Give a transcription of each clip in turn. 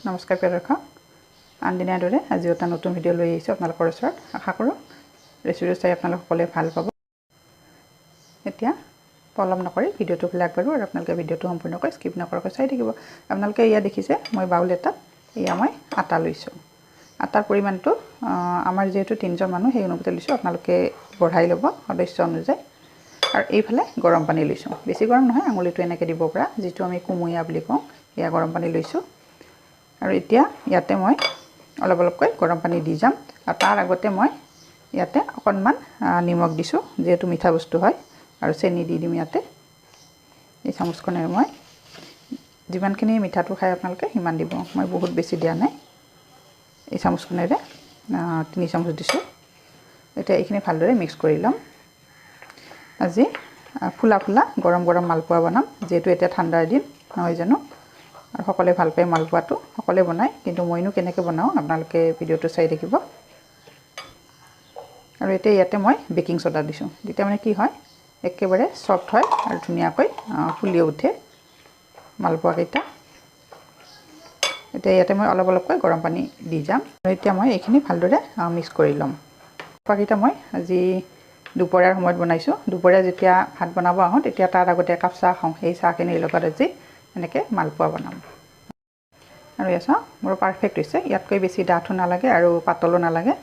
নমস্কাৰ প্ৰিয় দৰ্শক আনদিনাৰ দৰে আজিও এটা নতুন ভিডিঅ' লৈ আহিছোঁ আপোনালোকৰ ওচৰত আশা কৰোঁ ৰেচিপিটো চাই আপোনালোক সকলোৱে ভাল পাব এতিয়া পলম নকৰি ভিডিঅ'টো ফালে আগবাঢ়ো আৰু আপোনালোকে ভিডিঅ'টো সম্পূৰ্ণকৈ স্কিপ নকৰাকৈ চাই থাকিব আপোনালোকে ইয়া দেখিছে মই বাউল এটাত ইয়া মই আটা লৈছোঁ আটাৰ পৰিমাণটো আমাৰ যেহেতু 3জন মানুহ সেই অনুপাতে লৈছোঁ আপোনালোকে বঢ়াই ল'ব সদস্য অনুযায়ী আৰু এইফালে গৰম পানী লৈছোঁ বেছি গৰম নহয় আঙুলিটো এনেকৈ দিব পৰা যিটো আমি কুমুয়া বুলি কওঁ ইয়া গৰম পানী লৈছোঁ আৰু এতিয়া ইয়াতে মই অলপ অলপকৈ গৰম পানী দি যাম আৰু তাৰ আগতে মই ইয়াতে অকণমান নিমখ দিছোঁ যেহেতু মিঠা বস্তু হয় আৰু চেনি দি দিম ইয়াতে এই চামুচখনেৰে মই যিমানখিনি মিঠাটো খাই আপোনালোকে সিমান দিব মই বহুত বেছি দিয়া নাই এই চামুচখনেৰে 3 চামুচ দিছোঁ এতিয়া এইখিনি ভালদৰে মিক্স কৰি ল'ম আজি ফুলা ফুলা গৰম গৰম মালপোৱা বনাম যেহেতু এতিয়া ঠাণ্ডাৰ দিন নহয় জানো আৰু সকলোৱে ভাল পায় মালপোৱাটো সকলোৱে বনায় কিন্তু মইনো কেনেকৈ বনাওঁ আপোনালোকে ভিডিঅ'টো চাই থাকিব আৰু এতিয়া ইয়াতে মই বেকিং সোডা দিছোঁ তেতিয়া মানে কি হয় একেবাৰে সফট হয় আৰু ধুনীয়াকৈ ফুলি উঠে মালপোৱাকেইটা এতিয়া ইয়াতে মই অলপ অলপকৈ গৰম পানী দি যাম আৰু এতিয়া মই এইখিনি ভালদৰে মিক্স কৰি ল'ম মালপোৱাকেইটা মই আজি দুপৰীয়াৰ সময়ত বনাইছোঁ দুপৰীয়া যেতিয়া ভাত বনাব আহোঁ তেতিয়া তাৰ আগতে একাপ চাহ খাওঁ সেই চাহখিনিৰ লগত আজি এনেকৈ মালপোৱা বনাম আৰু এয়া চাওঁ মোৰ পাৰফেক্ট হৈছে ইয়াতকৈ বেছি ডাঠো নালাগে আৰু পাতলো নালাগে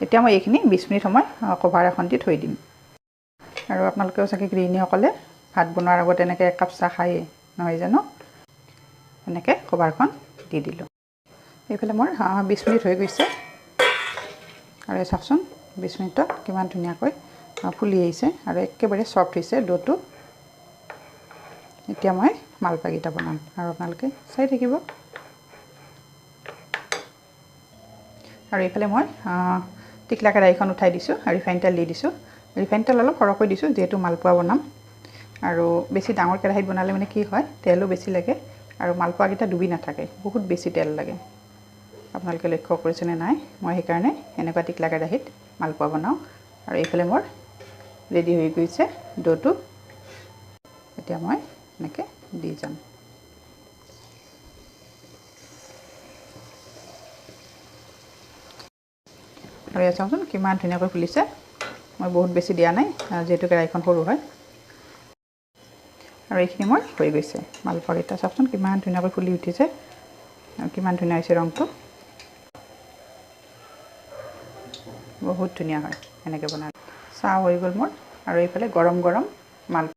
এতিয়া মই এইখিনি 20 মিনিট সময় কভাৰ এখন দি থৈ দিম আৰু আপোনালোকেও চাগে গৃহিণীসকলে ভাত বনোৱাৰ আগত এনেকৈ একাপ চাহ খায়ে নহয় জানো এনেকৈ কভাৰখন দি দিলোঁ এইফালে মোৰ 20 মিনিট হৈ গৈছে আৰু চাওকচোন 20 মিনিটত কিমান ধুনীয়াকৈ ফুলি আহিছে আৰু একেবাৰে সফট হৈছে ডোটো এতিয়া মই মালপোৱাকেইটা বনাম আৰু আপোনালোকে চাই থাকিব আৰু এইফালে মই টিকলা কেৰাহীখন উঠাই দিছোঁ আৰু ৰিফাইন তেল দি দিছোঁ ৰিফাইন তেল অলপ সৰহকৈ দিছোঁ যেহেতু মালপোৱা বনাম আৰু বেছি ডাঙৰ কেৰাহীত বনালে মানে কি হয় তেলো বেছি লাগে আৰু মালপোৱাকেইটা ডুবি নাথাকে বহুত বেছি তেল লাগে আপোনালোকে লক্ষ্য কৰিছেনে নাই মই সেইকাৰণে এনেকুৱা টিকলা কেৰাহীত মালপোৱা বনাওঁ আৰু এইফালে মোৰ ৰেডি হৈ গৈছে ডোটো এতিয়া মই এনেকৈ দি যাম আৰু এয়া চাওকচোন কিমান ধুনীয়াকৈ ফুলিছে মই বহুত বেছি দিয়া নাই যেহেতু কেৰাহীখন সৰু হয় আৰু এইখিনি মোৰ হৈ গৈছে মালপোৱাকেইটা চাওকচোন কিমান ধুনীয়াকৈ ফুলি উঠিছে আৰু কিমান ধুনীয়া হৈছে ৰংটো বহুত ধুনীয়া হয় এনেকৈ বনালে চাহ হৈ গ'ল মোৰ আৰু এইফালে গৰম গৰম মালপোৱা